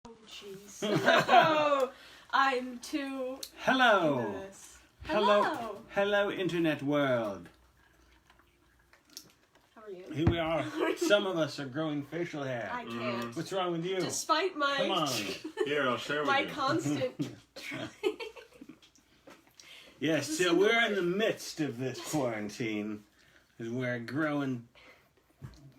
Oh, jeez. Oh, I'm too... Hello. into this. Hello, internet world. How are you? Here we are. Some of us are growing facial hair. I can't. What's wrong with you? Despite my... Come on. Here, I'll share with my you. constant... Yes, This so isn't we're the in the midst of this quarantine. Because we're growing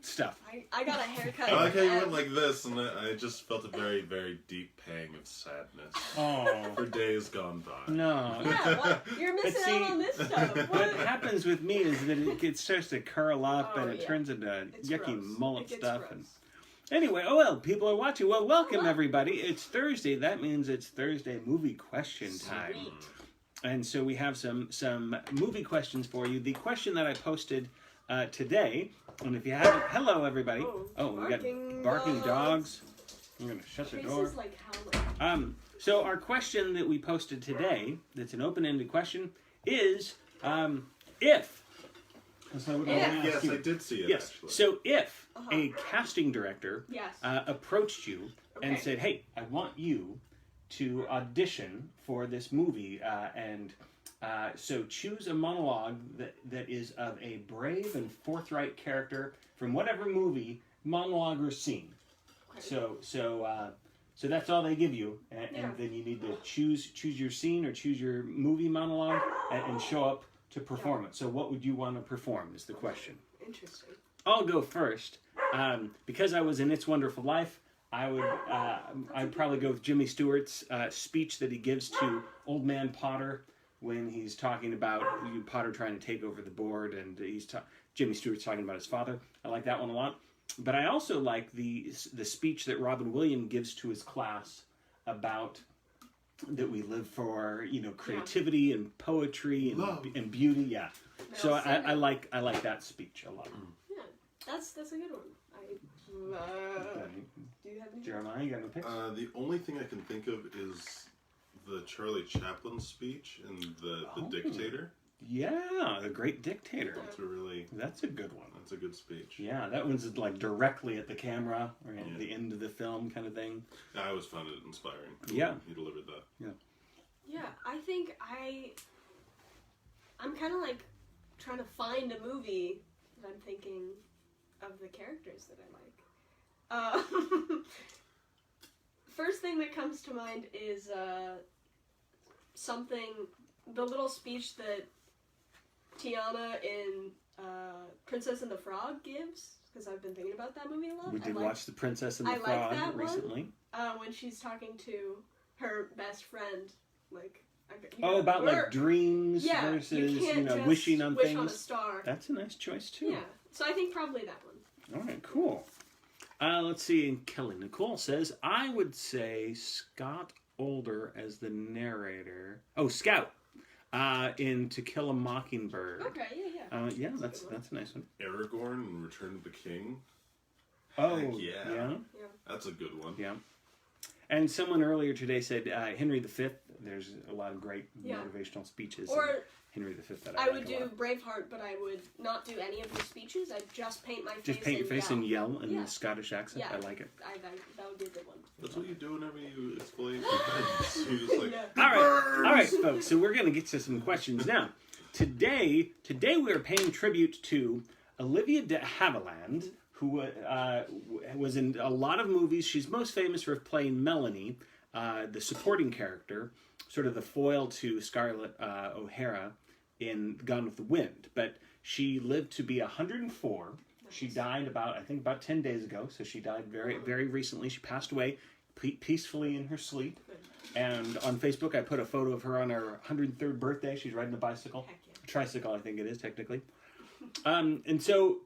stuff. I got a haircut. I like how you went like this, and I just felt a very, very deep pang of sadness Oh. for days gone by. No. Yeah, what? You're missing see, out on this stuff. What What? happens with me is that it starts to curl up Oh, and it yeah. turns into It's yucky gross. mullet It gets stuff. gross. And anyway, oh well, people are watching. Well, welcome Hello. everybody. It's Thursday. That means it's Thursday movie question time. Sweet. And so we have some movie questions for you. The question that I posted today, and if you haven't, hello everybody. Oh, We got barking barking dogs. dogs. I'm gonna shut the Trace door. is like howling. So our question that we posted today, that's an open-ended question, is if. So we're gonna ask Yes, you. I did see it, Yes. actually. So if a casting director Yes. approached you and Okay. said, "Hey, I want you to audition for this movie," so choose a monologue that is of a brave and forthright character from whatever movie, monologue, or scene. Okay. So that's all they give you, and then you need to choose your scene or choose your movie monologue and show up to perform it. So what would you want to perform is the question. Interesting. I'll go first. Because I was in It's Wonderful Life, I'd probably go with Jimmy Stewart's speech that he gives to Old Man Potter when he's talking about Potter trying to take over the board, and Jimmy Stewart's talking about his father. I like that one a lot. But I also like the speech that Robin Williams gives to his class about that we live for, creativity and poetry and beauty. Yeah. So I like that speech a lot. Yeah, that's a good one. Do you have any? Jeremiah, you got any picks? The only thing I can think of is the Charlie Chaplin speech in the Dictator. Yeah, The Great Dictator. That's a good one. That's a good speech. Yeah, that one's like directly at the camera or at the end of the film kind of thing. I always found it inspiring. Yeah. He delivered that. Yeah, I think I'm kind of like trying to find a movie that I'm thinking of the characters that I like. First thing that comes to mind is the little speech that Tiana in Princess and the Frog gives, because I've been thinking about that movie a lot. We did watch The Princess and the I like Frog that one. recently. When she's talking to her best friend, like... about like dreams Yeah, versus, you can't just wishing on wish things. on a star. That's a nice choice too. Yeah, so I think probably that one. All right, cool. Let's see. And Kelly Nicole says, I would say Scott Older as the narrator. Oh, Scout in To Kill a Mockingbird. Okay, yeah. That's a nice one. Aragorn in Return of the King. Oh, Heck yeah. Yeah. That's a good one. Yeah. And someone earlier today said Henry V. There's a lot of great motivational speeches. Or in Henry V. that I like would a do lot. Braveheart, but I would not do any of the speeches. I'd just paint my face. Just paint your face and yell in Yeah. the Scottish accent. Yeah. I like it. That would be a good one. That's what you do whenever you explain things. You just like, All right, folks. So we're gonna get to some questions now. Today we are paying tribute to Olivia de Havviland, who was in a lot of movies. She's most famous for playing Melanie, the supporting character, sort of the foil to Scarlett O'Hara in Gone with the Wind. But she lived to be 104. She died about 10 days ago. So she died very, very recently. She passed away peacefully in her sleep. And on Facebook, I put a photo of her on her 103rd birthday. She's riding a bicycle. Heck yeah. Tricycle, I think it is, technically. And so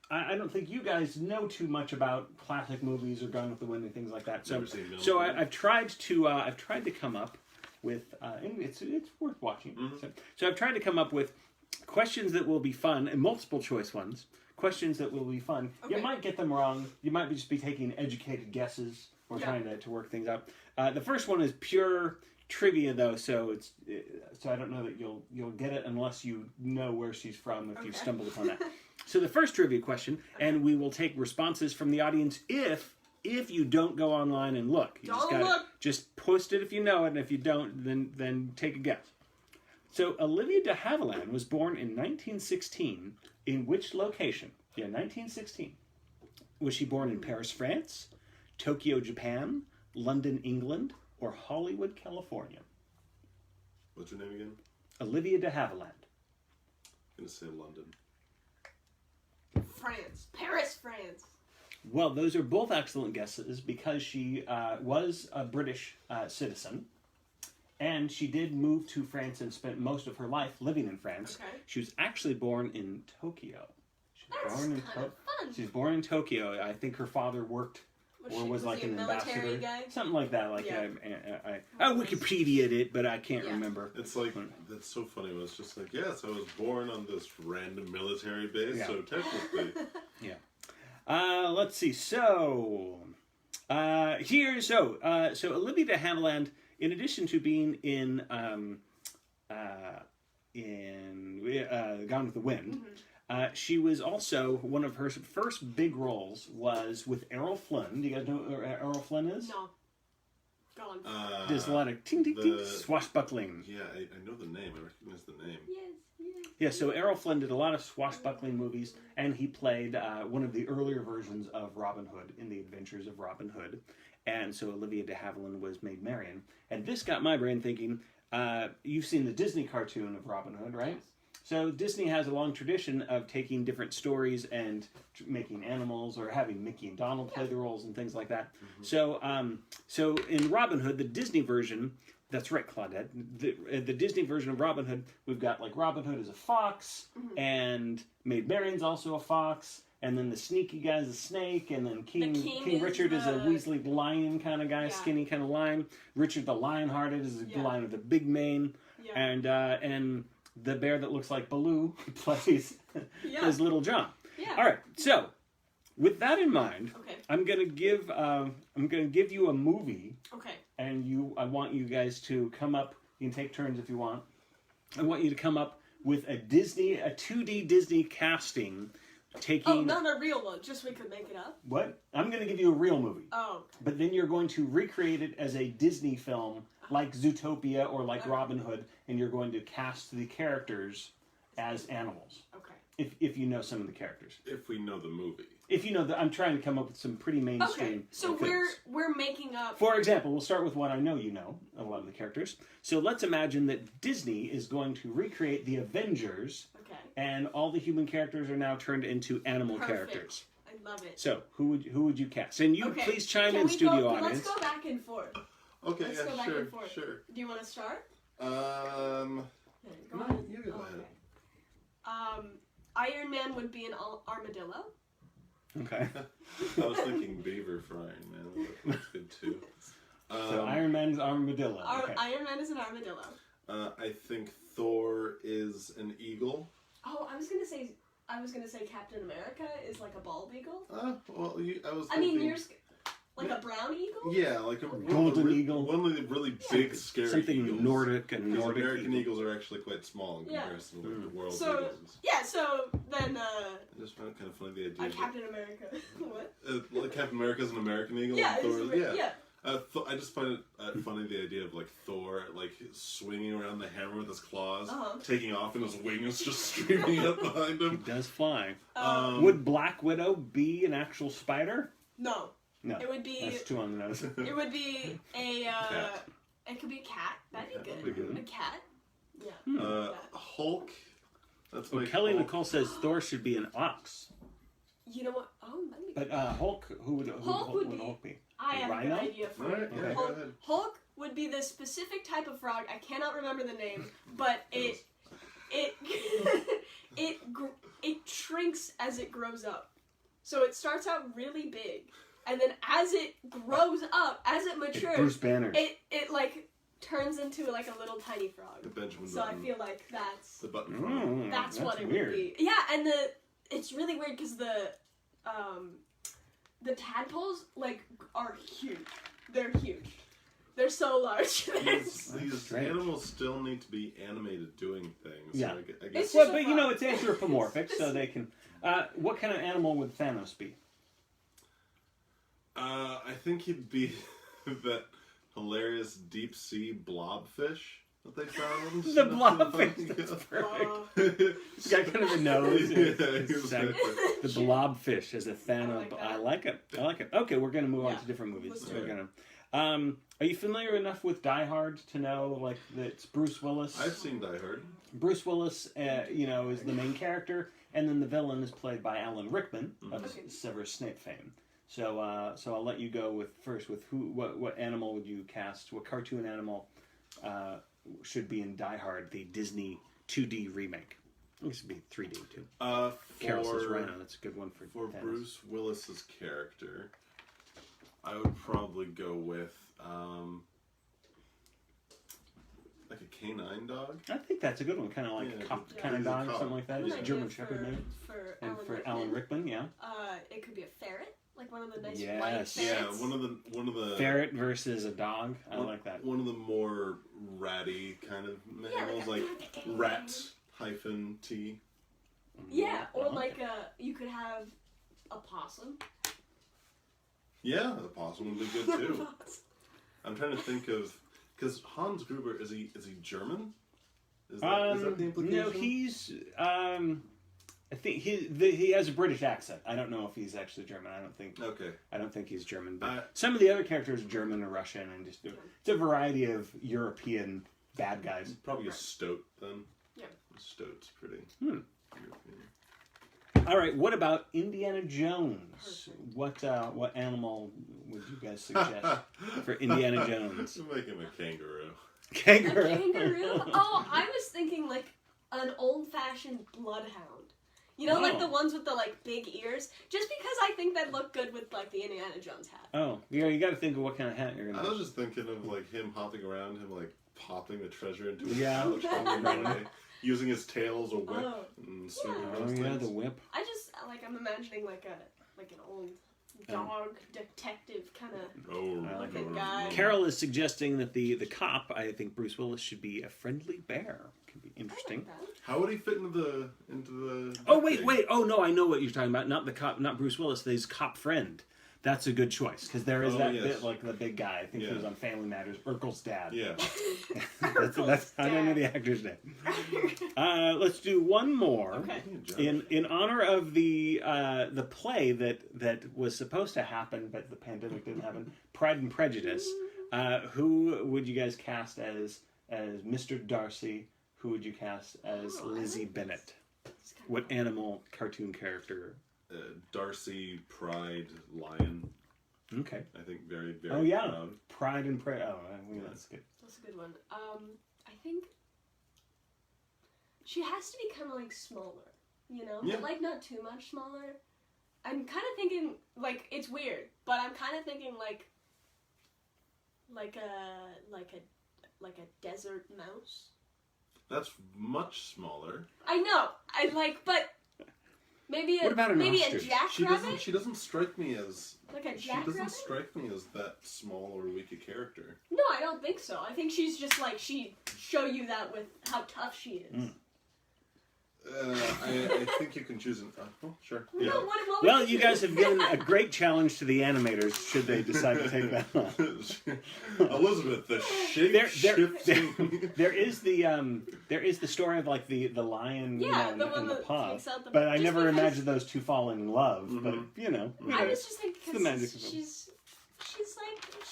I don't think you guys know too much about classic movies or Gone with the Wind and things like that. So I've tried to come up with, and it's worth watching. Mm-hmm. So I've tried to come up with questions that will be fun, and multiple choice ones. Questions that will be fun. Okay. You might get them wrong. You might just be taking educated guesses or trying to work things out. The first one is pure trivia, though, so I don't know that you'll get it unless you know where she's from if you've stumbled upon that. So the first trivia question, and we will take responses from the audience if if you don't go online and look. You just post it if you know it, and if you don't, then take a guess. So Olivia de Havilland was born in 1916 in which location? Yeah, 1916. Was she born in Paris, France, Tokyo, Japan, London, England, or Hollywood, California? What's your name again? Olivia de Havilland. I'm going to say London. France. Paris, France. Well, those are both excellent guesses because she was a British citizen. And she did move to France and spent most of her life living in France. Okay. She was actually born in Tokyo. That's kind of fun. She was born in Tokyo. I think her father worked was like an ambassador. Guy? Something like that. Like Yeah. I Wikipedia'd it, but I can't remember. It's like, that's so funny. It's just like, yes, I was born on this random military base, Yeah. so technically. Yeah. Let's see. So, so Olivia de Havilland, in addition to being in Gone with the Wind, she was also, one of her first big roles was with Errol Flynn. Do you guys know who Errol Flynn is? No. Go on. There's a lot of ting, ting, ting, swashbuckling. Yeah, I know the name. I recognize the name. Yes. Yeah, so Errol Flynn did a lot of swashbuckling movies, and he played one of the earlier versions of Robin Hood in The Adventures of Robin Hood. And so Olivia de Havilland was Maid Marian. And this got my brain thinking, you've seen the Disney cartoon of Robin Hood, right? Yes. So Disney has a long tradition of taking different stories and making animals, or having Mickey and Donald play the roles and things like that. So in Robin Hood, the Disney version, that's right, Claudette, the Disney version of Robin Hood, we've got like Robin Hood as a fox, and Maid Marian's also a fox, and then the sneaky guy's a snake, and then King Richard is a Weasley lion kind of guy, skinny kind of lion. Richard the Lionhearted is a lion with a big mane, and the bear that looks like Baloo plays as Little John. Yeah. All right, so with that in mind, I'm gonna give you a movie. Okay. And I want you guys to come up. You can take turns if you want. I want you to come up with a 2D Disney casting. Oh, not a real one. Just we could make it up. What? I'm going to give you a real movie. Oh. Okay. But then you're going to recreate it as a Disney film, like Zootopia or like Robin Hood, and you're going to cast the characters as animals. Okay. If you know some of the characters. If we know the movie. If you know I'm trying to come up with some pretty mainstream. Okay. So we're making up. For example, we'll start with one I know you know, a lot of the characters. So let's imagine that Disney is going to recreate the Avengers. Okay. And all the human characters are now turned into animal characters. I love it. So who would you cast? And you please chime in, studio audience. Let's go back and forth. Okay, let's go back and forth. Sure. Do you want to start? Go on. You go ahead. Iron Man would be an armadillo. Okay. I was thinking beaver for Iron Man. That's good too. So Iron Man's armadillo. Okay. Iron Man is an armadillo. I think Thor is an eagle. Oh, I was gonna say Captain America is like a bald eagle. Well, I was. I mean, you're like a brown eagle. Yeah, like a golden eagle. One of the really big, scary something eagles. Nordic American eagles are actually quite small in comparison to the world's eagles. Yeah, so then. I just found it kind of funny the idea. Captain America. What? Like Captain America's an American eagle. Yeah, and Thor, yeah. I just find it funny the idea of like Thor like swinging around the hammer with his claws, taking off, and his wings just streaming up behind him. He does fly. Would Black Widow be an actual spider? No. No. It would be. That's too on the nose. It would be a. Cat. It could be a cat. That'd be good. A cat. Yeah. Hulk. That's my Kelly Hulk. Nicole says Thor should be an ox. You know what? Oh, that'd be But Hulk, who would Hulk be? I have a good idea for it. Okay. Go ahead. Hulk would be the specific type of frog. I cannot remember the name, but it shrinks as it grows up. So it starts out really big, and then as it grows up, as it matures, Bruce Banner. It like turns into like a little tiny frog. The Benjamin so Button. I feel like that's the button frog. That's what it weird. would be. Yeah, and it's really weird because the tadpoles like are huge. They're huge. They're so large. These animals still need to be animated doing things. Yeah. So I guess. Well, but you know it's anthropomorphic, so they can. What kind of animal would Thanos be? I think he'd be that hilarious deep sea blobfish that they found. The blobfish. That's perfect. He's got kind of a nose. Exactly. The blobfish as a Thanos. I like it. Okay, we're gonna move on to different movies. Let's We're gonna. Are you familiar enough with Die Hard to know like that it's Bruce Willis? I've seen Die Hard. Bruce Willis, is the main character, and then the villain is played by Alan Rickman of Severus Snape fame. So I'll let you go with what animal would you cast? What cartoon animal should be in Die Hard, the Disney 2D remake? This would be 3D too. Careless Rhino. That's a good one for Thanos. Bruce Willis's character. I would probably go with like a canine dog. I think that's a good one, kind of like a cop kind of dog, something like that. Just German Shepherd, maybe. For Alan Rickman, yeah. It could be a ferret, like one of the nice Yes. white ferrets. Yeah, one of the ferret versus a dog. I like that. One of the more ratty kind of animals, like rat-T. Yeah, or you could have a possum. Yeah, the possum would be good too. I'm trying to think of, because Hans Gruber is he German? Is that the implication? No, he's I think he has a British accent. I don't know if he's actually German. I don't think he's German. But some of the other characters are German or Russian, and it's a variety of European bad guys. Probably a stoat then. Yeah, stoat's pretty. European. All right. What about Indiana Jones? Perfect. What animal would you guys suggest for Indiana Jones? Make him a kangaroo. Kangaroo. A kangaroo? Oh, I was thinking like an old-fashioned bloodhound. You know, like the ones with the like big ears. Just because I think they'd look good with like the Indiana Jones hat. Oh, yeah. You got to think of what kind of hat you're gonna. I was just thinking of like him hopping around, him like popping the treasure into his Yeah. pouch, using his tail as a whip and swinging those things. The whip. I just I'm imagining like an old dog detective kind of looking guy. Carol is suggesting that the cop, I think Bruce Willis, should be a friendly bear. Could be interesting. I like that. How would he fit into the? Oh wait! Oh no! I know what you're talking about. Not the cop, not Bruce Willis. His cop friend. That's a good choice because there is bit like the big guy. I think he was on Family Matters. Urkel's dad. Yeah. that's I don't know the actor's name. Let's do one more. Okay. In honor of the play that was supposed to happen, but the pandemic didn't happen. Pride and Prejudice. Who would you guys cast as Mr. Darcy? Who would you cast as Lizzie Bennet? What animal cartoon character? Darcy, Pride, Lion. Okay. I think very, very proud. Pride and Prejudice. That's good. That's a good one. I think she has to be kind of like smaller, you know? Yeah. But like not too much smaller. I'm kind of thinking, like, it's weird, but I'm kind of thinking like a desert mouse. That's much smaller. I know. But maybe what about an maybe ostrich? a jackrabbit. She doesn't strike me as like a jackrabbit. She doesn't strike me as that small or weak a character. No, I don't think so. I think she's just like she'd show you that with how tough she is. I think you can choose an. Sure. Yeah. No, what well, you guys have given a great challenge to the animators. Should they decide to take that on? Elizabeth, the shape-shifting. There is the story of like the lion, the one and the that paw. takes out the. But I never imagined those two falling in love. Mm-hmm. But I was just thinking the magic because of them.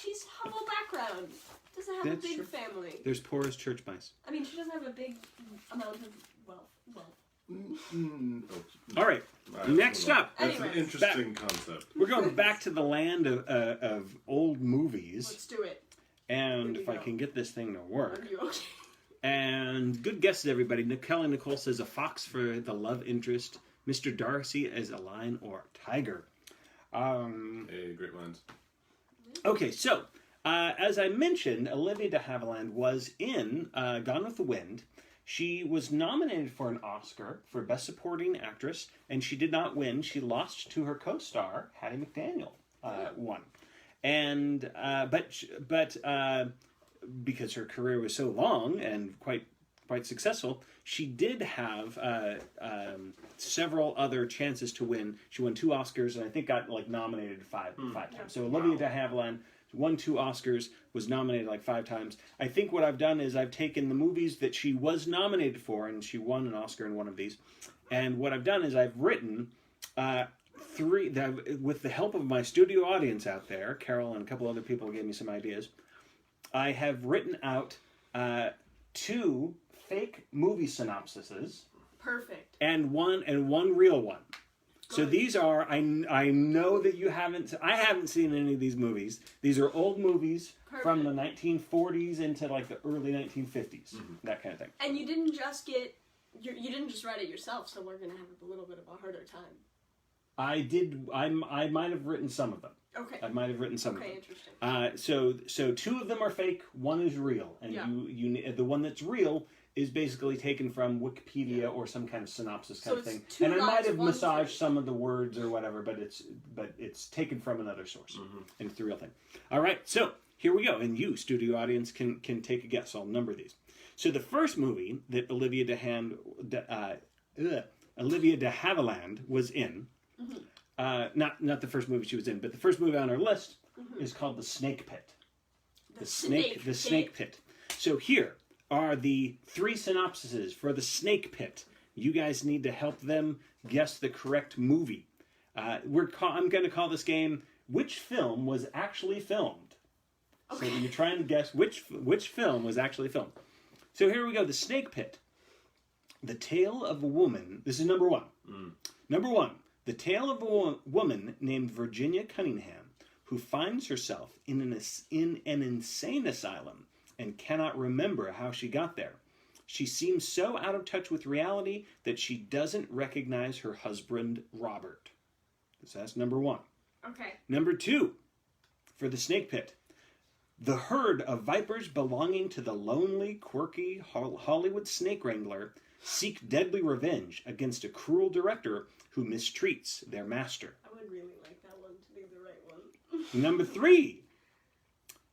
she's humble background. Doesn't have That's a big true. family. There's poor as church mice. I mean, she doesn't have a big amount of wealth. All right. Next up. That's an interesting concept. We're going back to the land of old movies. Let's do it. And if I can get this thing to work. Are you okay? And good guesses, everybody. Kelly Nicole says a fox for the love interest. Mr. Darcy as a lion or tiger. Hey, great minds. Okay, so as I mentioned, Olivia de Havviland was in Gone with the Wind. She was nominated for an Oscar for Best Supporting Actress, and she did not win. She lost to her co-star, Hattie McDaniel, won. And but because her career was so long and quite quite successful. She did have several other chances to win. She won 2 Oscars and I think got like nominated five times. So Olivia de Havilland won 2 Oscars, was nominated like 5 times. I think what I've done is I've taken the movies that she was nominated for, and she won an Oscar in one of these. And what I've done is I've written 3, with the help of my studio audience out there, Carol and a couple other people gave me some ideas. I have written out 2 fake movie synopsises. Perfect. And one real one. So these are, I know that I haven't seen any of these movies. These are old movies from the 1940s into like the early 1950s, that kind of thing. And you didn't just write it yourself, so we're going to have a little bit of a harder time. I might have written some of them. Okay. I might have written some of them. Interesting. So 2 of them are fake, 1 is real. And you the one that's real is basically taken from Wikipedia or some kind of synopsis kind of thing. And I might have massaged some of the words or whatever, but it's taken from another source. And it's the real thing. All right, so here we go. And you, studio audience, can take a guess. I'll number these. So the first movie that Olivia de Havilland was in, not the first movie she was in, but the first movie on our list is called The Snake Pit. The Snake Pit. So here are the 3 synopsises for The Snake Pit. You guys need to help them guess the correct movie. I'm going to call this game Which Film Was Actually Filmed? Okay. So you're trying to guess which film was actually filmed. So here we go. The Snake Pit. The tale of a woman. This is number 1. Number 1. The tale of a woman named Virginia Cunningham who finds herself in an insane asylum and cannot remember how she got there. She seems so out of touch with reality that she doesn't recognize her husband, Robert. So that's number 1. Okay. Number 2, for The Snake Pit. The herd of vipers belonging to the lonely, quirky Hollywood snake wrangler seek deadly revenge against a cruel director who mistreats their master. I would really like that one to be the right one. Number 3,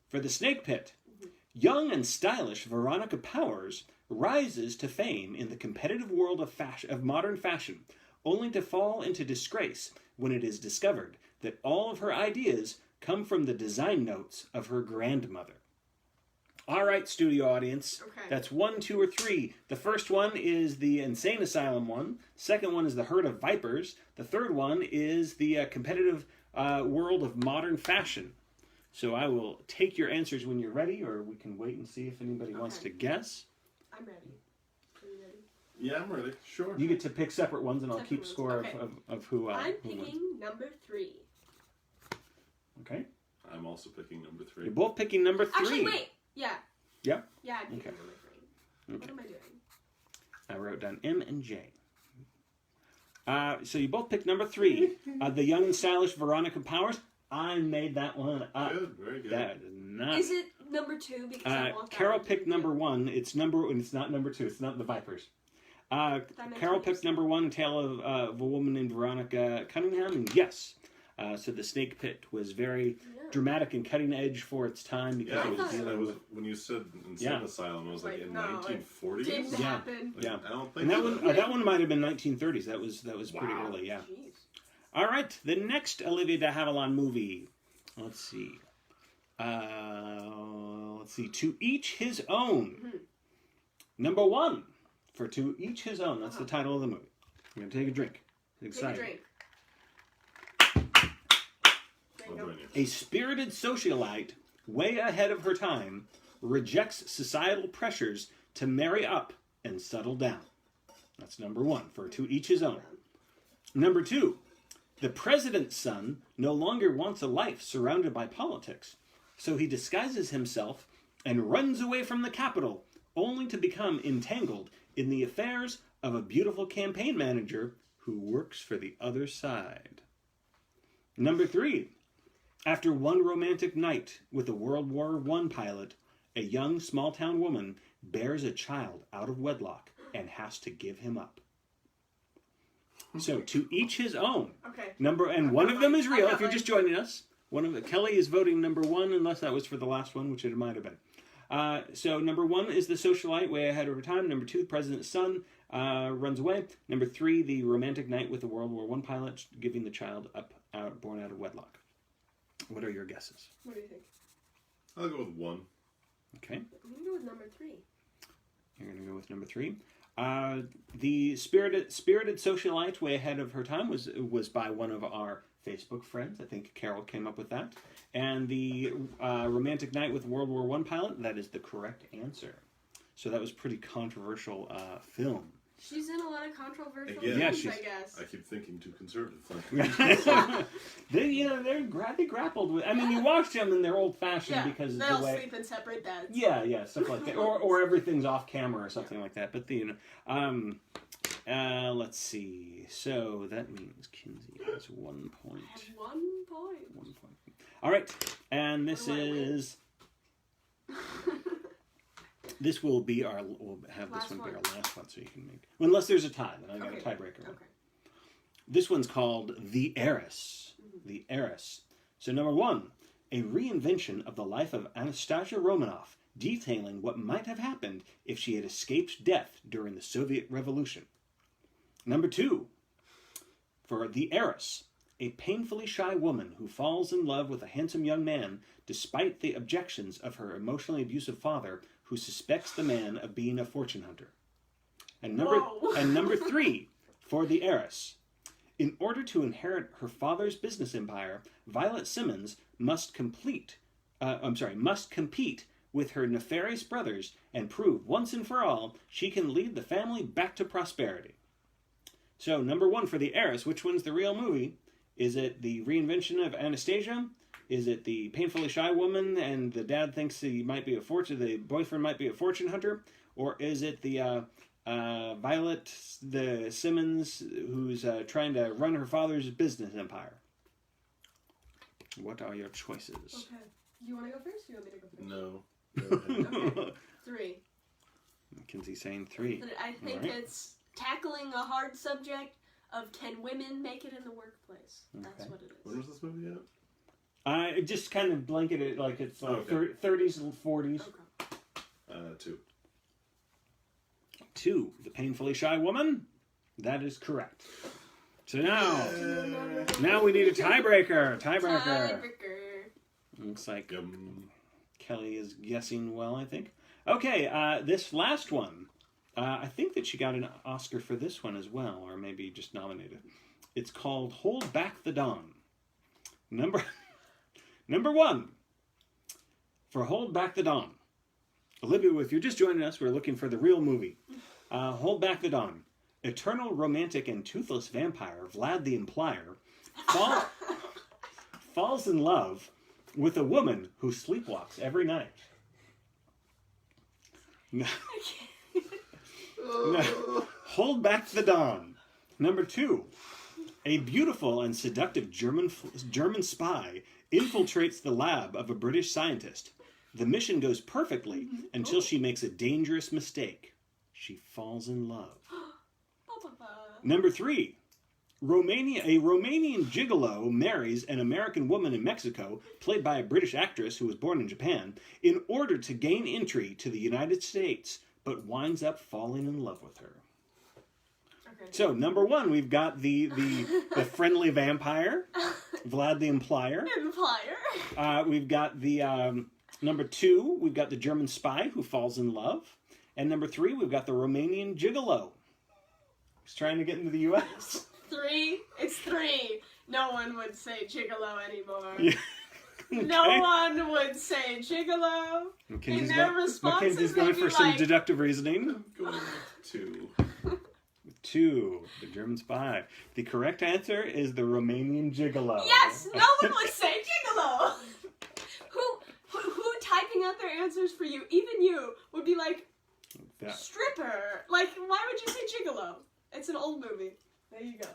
for The Snake Pit. Young and stylish Veronica Powers rises to fame in the competitive world of modern fashion, only to fall into disgrace when it is discovered that all of her ideas come from the design notes of her grandmother. All right, studio audience. Okay. That's 1, 2, or 3. The first one is the insane asylum one. Second one is the herd of vipers. The third one is the competitive world of modern fashion. So I will take your answers when you're ready, or we can wait and see if anybody wants to guess. I'm ready. Are you ready? Yeah, I'm ready. Sure. You get to pick separate ones, and I'll keep score of who. I'm who picking wins. number 3. Okay. I'm also picking number 3. You're both picking number 3. Actually, wait. Yeah. Yeah? Yeah, I'm picking Okay. number 3. What am I doing? I wrote down M and J. So you both picked number 3. The young and stylish Veronica Powers. I made that one up. Good, very good. That is not. Is it number 2? Because I want that Carol one picked to be number 1. It's not number 2. It's not the Vipers. Carol picked number 1, Tale of a Woman Named Veronica Cunningham, and yes. So The Snake Pit was very dramatic and cutting edge for its time because it was dealing with. When you said insane asylum, I was like in no, 1940s. Didn't happen. Yeah. I don't think And that so. one, that one might have been 1930s. That was pretty early. Yeah. Jeez. All right, the next Olivia de Havilland movie. Let's see. To Each His Own. Number 1 for To Each His Own. That's the title of the movie. I'm gonna take a drink. It's exciting. Take a drink. There you go. A spirited socialite, way ahead of her time, rejects societal pressures to marry up and settle down. That's number 1 for To Each His Own. Number 2. The president's son no longer wants a life surrounded by politics, so he disguises himself and runs away from the capital, only to become entangled in the affairs of a beautiful campaign manager who works for the other side. Number 3. After one romantic night with a World War I pilot, a young small-town woman bears a child out of wedlock and has to give him up. So, To Each His Own. Okay. One of them is real. If you're mine. just joining us, Kelly is voting number 1, unless that was for the last one, which it might have been. So number 1 is the socialite, way ahead of her time. Number 2, the president's son runs away. Number 3, the romantic night with the World War I pilot giving the child born out of wedlock. What are your guesses? What do you think? I'll go with 1. Okay. I'm gonna go with number 3. You're going to go with number 3. The spirited socialite, way ahead of her time, was by one of our Facebook friends. I think Carol came up with that. And the romantic night with World War I pilot, that is the correct answer. So that was pretty controversial film. She's in a lot of controversial Again, films, I guess. I keep thinking too conservative. They grappled with. I mean, you watch them and they're old fashioned because they'll the way. sleep in separate beds. Yeah, stuff like that, or everything's off camera or something like that. But let's see. So that means Kinsey has 1 point. I have 1 point. 1 point. All right, and this is. This will be our. We'll have this one be our last one, so you can make. Unless there's a tie, then I got a tiebreaker. Okay. This one's called The Heiress. Mm-hmm. The Heiress. So number 1, a reinvention of the life of Anastasia Romanoff, detailing what might have happened if she had escaped death during the Soviet Revolution. Number 2, for The Heiress, a painfully shy woman who falls in love with a handsome young man despite the objections of her emotionally abusive father, who suspects the man of being a fortune hunter. And number 3, for The Heiress. In order to inherit her father's business empire, Violet Simmons must compete with her nefarious brothers and prove once and for all she can lead the family back to prosperity. So, number 1 for The Heiress, which one's the real movie? Is it the reinvention of Anastasia? Is it the painfully shy woman and the dad thinks the boyfriend might be a fortune hunter? Or is it the Violet the Simmons who's trying to run her father's business empire? What are your choices? Okay. You want to go first? Or you want me to go first? No. Okay. 3. Mackenzie's saying 3. I think it's tackling a hard subject of can women make it in the workplace. That's what it is. When was this movie at? It just kind of blanketed like it's like 30s and 40s. Okay. 2. 2, the painfully shy woman. That is correct. So now we need a tiebreaker. Tiebreaker. Looks like Kelly is guessing well, I think. Okay, this last one. I think that she got an Oscar for this one as well, or maybe just nominated. It's called Hold Back the Dawn. Number 1, for Hold Back the Dawn. Olivia, if you're just joining us, we're looking for the real movie. Hold Back the Dawn. Eternal romantic and toothless vampire Vlad the Impaler falls in love with a woman who sleepwalks every night. Hold Back the Dawn. Number 2, a beautiful and seductive German spy infiltrates the lab of a British scientist. The mission goes perfectly until she makes a dangerous mistake. She falls in love. Number 3, a Romanian gigolo marries an American woman in Mexico, played by a British actress who was born in Japan, in order to gain entry to the United States, but winds up falling in love with her. Okay. So, number 1, we've got the friendly vampire, Vlad the Impaler. We've got the number 2, we've got the German spy who falls in love. And number 3, we've got the Romanian gigolo. He's trying to get into the U.S. 3? It's 3. No one would say gigolo anymore. Yeah. Okay. No one would say gigolo. Mackenzie's going for some deductive reasoning. I'm going with 2. 2, the German spy. The correct answer is the Romanian gigolo. Yes! No one would say gigolo! Who typing out their answers for you, even you, would be like, stripper. Like, why would you say gigolo? It's an old movie. There you go.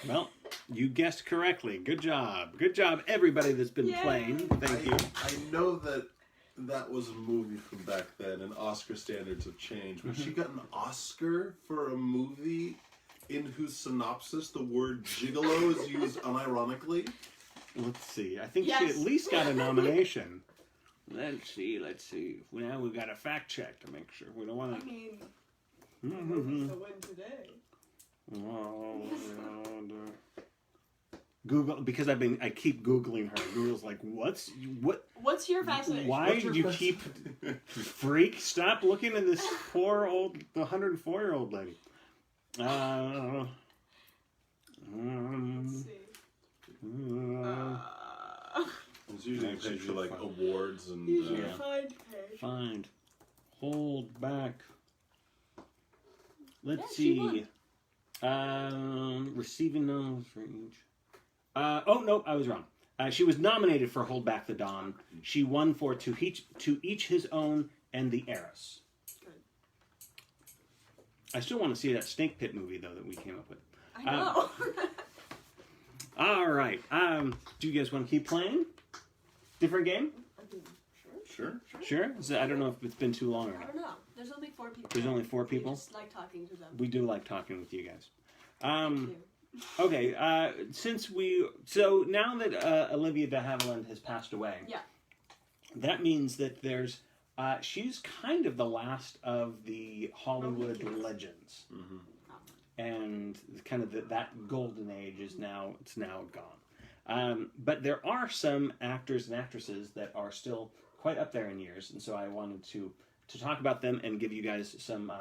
Well, you guessed correctly. Good job. Good job, everybody that's been playing. Thank you. I know that was a movie from back then, and Oscar standards have changed. But she got an Oscar for a movie in whose synopsis the word gigolo is used unironically. Let's see. I think she at least got a nomination. Let's see. Now we've got a fact check to make sure. We don't want I to... mean, Mm-hmm. the win today. Google, because I keep Googling her. Google's like, what's your fascination? why What's your do you keep freak? Stop looking at this poor old, the 104-year-old lady. Let's see. It's usually a picture like awards and. Use your find page. Find, hold back. Let's Yeah, she see. Receiving those for each. Oh no, I was wrong. She was nominated for Hold Back the Dawn. She won for To Each His Own and The Heiress. Good. I still want to see that Snake Pit movie though that we came up with. I know. All right. Do you guys want to keep playing? Different game? Sure. Sure. I don't know if it's been too long or I not. don't know. There's only 4 people. There's only 4 people? We just like talking to them. We do like talking with you guys. Thank you. Okay, so now that Olivia de Havviland has passed away, Yeah. that means that there's, she's kind of the last of the Hollywood legends, and kind of that golden age is now gone. But there are some actors and actresses that are still quite up there in years, and so I wanted to talk about them and give you guys some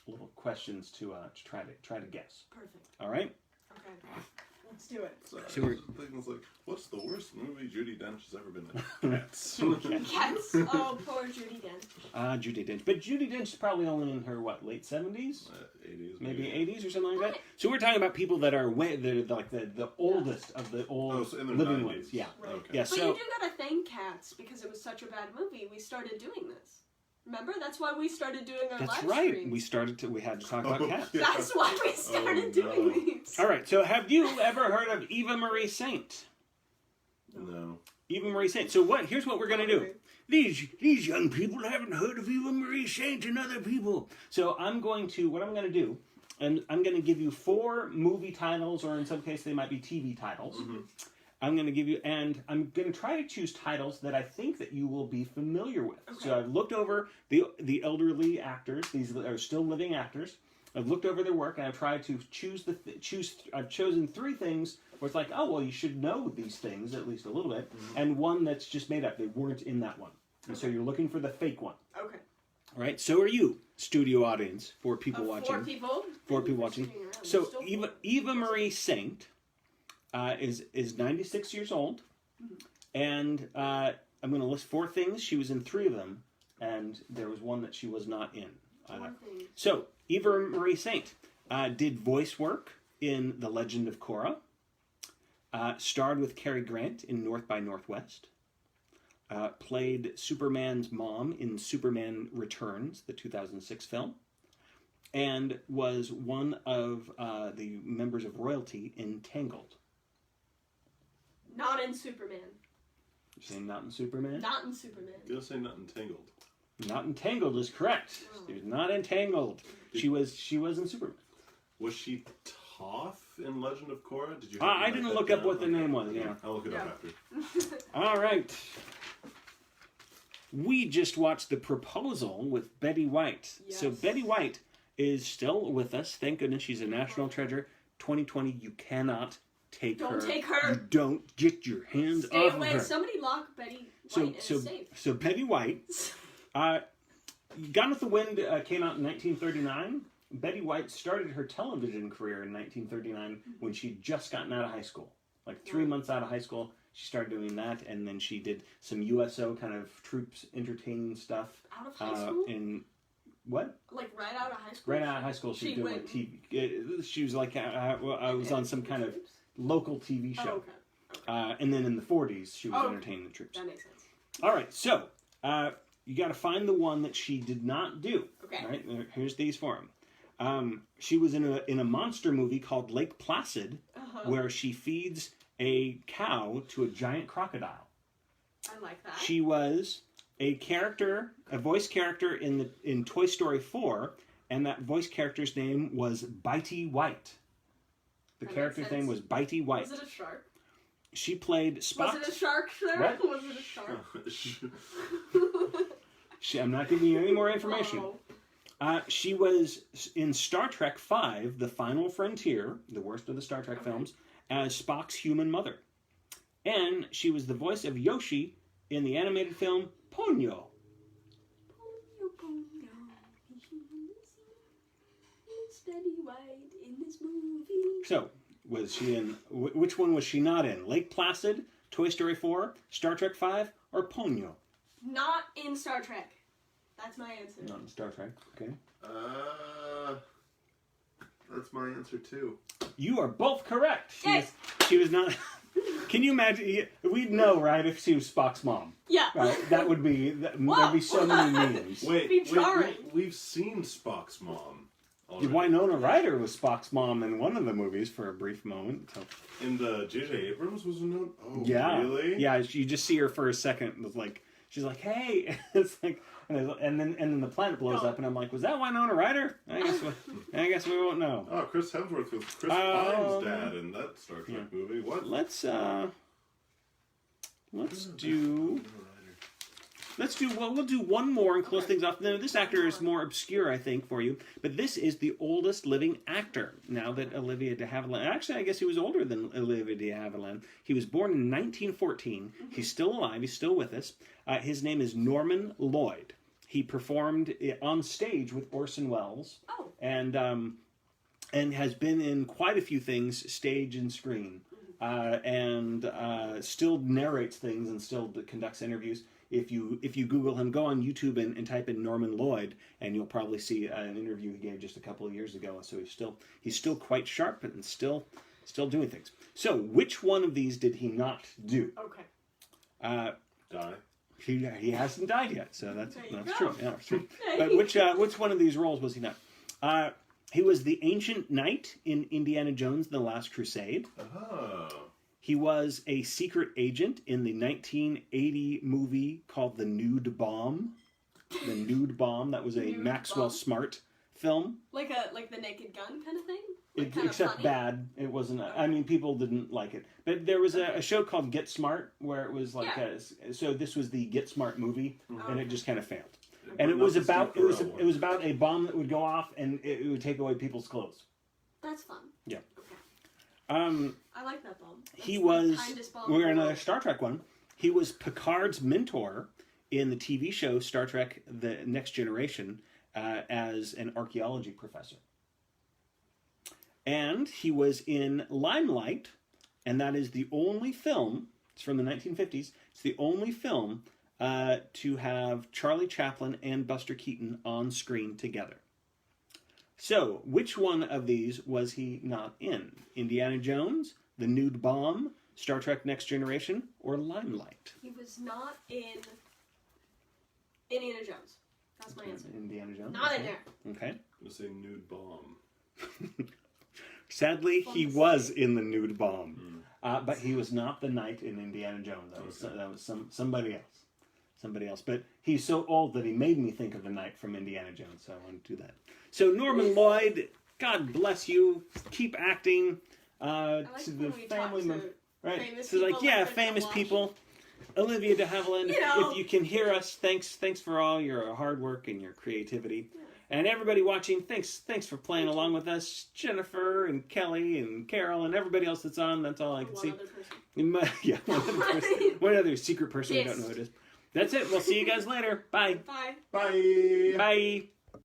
little questions to try to guess. Perfect. All right. Okay. Let's do it. So we're Things like, what's the worst movie Judi Dench has ever been in? Cats. Cats. Oh, poor Judi Dench. Judi Dench. But Judi Dench is probably only in her, late 70s? 80s. Maybe 80s or something like that? So we're talking about people that are they're like the oldest of the old so in their living 90s. ones. Yeah. Right. Okay. Yeah, But so... you do gotta thank Cats because it was such a bad movie. We started doing this. Remember? That's why we started doing our That's live right. streams. We had to talk about cats. Yeah. That's why we started doing these. All right. So have you ever heard of Eva Marie Saint? No. Eva Marie Saint. So here's what we're going to do. These young people haven't heard of Eva Marie Saint and other people. So what I'm going to do, and I'm going to give you 4 movie titles, or in some cases they might be TV titles. Mm-hmm. I'm going to give you, and I'm going to try to choose titles that I think that you will be familiar with. Okay. So I've looked over the elderly actors; these are still living actors. I've looked over their work, and I've tried to I've chosen 3 things where it's like, oh well, you should know these things at least a little bit, and one that's just made up. They weren't in that one, and so you're looking for the fake one. Okay. All right. So are you, studio audience, 4 people watching? 4 people. 4 people watching. So There's still 4. Eva Marie Saint is 96 years old, and I'm going to list 4 things. She was in 3 of them, and there was one that she was not in. 4 things. So Eva Marie Saint did voice work in The Legend of Korra, starred with Cary Grant in North by Northwest, played Superman's mom in Superman Returns, the 2006 film, and was one of the members of royalty in Tangled. Not in Superman. You're saying not in Superman? Not in Superman. You'll say not entangled. Not Entangled is correct. She was not Entangled. She was in Superman. Was she Toph in Legend of Korra? Did you? I didn't look up what the name was. Yeah. I'll look it up after. All right. We just watched The Proposal with Betty White. Yes. So Betty White is still with us. Thank goodness she's a national treasure. 2020, you cannot take her. Don't take her. You don't get your hands Stay off away. of her. Somebody lock Betty White in a safe. So Betty White, Gone with the Wind came out in 1939. Betty White started her television career in 1939 when she'd just gotten out of high school. Like 3 months out of high school, she started doing that, and then she did some USO kind of troops entertaining stuff. Out of high school? In what? Like right out of high school? Right out of high school, she was doing like went- TV. She was like, I was on some kind of local TV show. Oh, okay. And then in the 40s, she was Oh, entertaining the troops. That makes sense. All right, so you got to find the one that she did not do. Okay. All right, here's these for him. She was in a monster movie called Lake Placid, where she feeds a cow to a giant crocodile. I like that. She was a voice character in Toy Story 4, and that voice character's name was Bitey White. The That character's makes name sense. was Bitey White. Was it a shark? She played Spock. Was it a shark there? What? Was it a shark? I'm not giving you any more information. Oh. She was in Star Trek V, The Final Frontier, the worst of the Star Trek films, as Spock's human mother. And she was the voice of Yoshi in the animated film Ponyo. So, was she in... Which one was she not in? Lake Placid, Toy Story 4, Star Trek V, or Ponyo? Not in Star Trek. That's my answer. Not in Star Trek, okay. That's my answer too. You are both correct. Yes. She was not... Can you imagine? We'd know, right, if she was Spock's mom. Yeah. Right? That would be... There'd be so many memes. Wait, we've seen Spock's mom already. Winona Ryder was Spock's mom in one of the movies for a brief moment. So. In the J.J. Abrams was no. Oh, yeah. Really? Yeah, you just see her for a second. It was like, she's like, hey. It's like, and then the planet blows up, and I'm like, was that Winona Ryder? I guess we won't know. Oh, Chris Hemsworth was Chris Pine's dad in that Star Trek movie. What? Let's do. We'll do one more and close things off. Now, this actor is more obscure, I think, for you. But this is the oldest living actor, now that Olivia de Havviland... Actually, I guess he was older than Olivia de Havviland. He was born in 1914. He's still alive. He's still with us. His name is Norman Lloyd. He performed on stage with Orson Welles. Oh. And has been in quite a few things, stage and screen. And still narrates things and still conducts interviews. If you Google him, go on YouTube and type in Norman Lloyd, and you'll probably see an interview he gave just a couple of years ago. So he's still quite sharp and still doing things. So which one of these did he not do? Okay. Die. He hasn't died yet, so that's true. Yeah, that's true. Hey. But which one of these roles was he not? He was the ancient knight in Indiana Jones and the Last Crusade. Oh. He was a secret agent in the 1980 movie called The Nude Bomb. The Nude Bomb. That was a Nude Maxwell Bomb. Smart film. Like the Naked Gun kind of thing? Like kind of Except funny? bad. It wasn't... I mean, people didn't like it. But there was a show called Get Smart where it was like... So this was the Get Smart movie, and it just kind of failed. And it was about a bomb that would go off, and it would take away people's clothes. That's fun. Yeah. Okay. I like that bomb. He was... Bomb We're in another Star Trek one. He was Picard's mentor in the TV show Star Trek The Next Generation as an archaeology professor. And he was in Limelight, and that is the only film, it's from the 1950s, it's the only film to have Charlie Chaplin and Buster Keaton on screen together. So, which one of these was he not in? Indiana Jones, The Nude Bomb, Star Trek Next Generation, or Limelight? He was not in Indiana Jones. That's my answer. Indiana Jones? Not in there. Okay. I'm going to say Nude Bomb. Sadly, he was in The Nude Bomb. But he was not the knight in Indiana Jones. That was somebody else. Somebody else. But he's so old that he made me think of the knight from Indiana Jones, so I want to do that. So Norman Lloyd, God bless you. Keep acting to the family members. Right? So like, yeah, famous people. Olivia de Havviland, if you can hear us, thanks for all your hard work and your creativity. Yeah. And everybody watching, thanks for playing along with us. Jennifer and Kelly and Carol and everybody else that's on. That's all I can see. One other person. One other secret person. We don't know who it is. That's it. We'll see you guys later. Bye. Bye. Bye. Bye.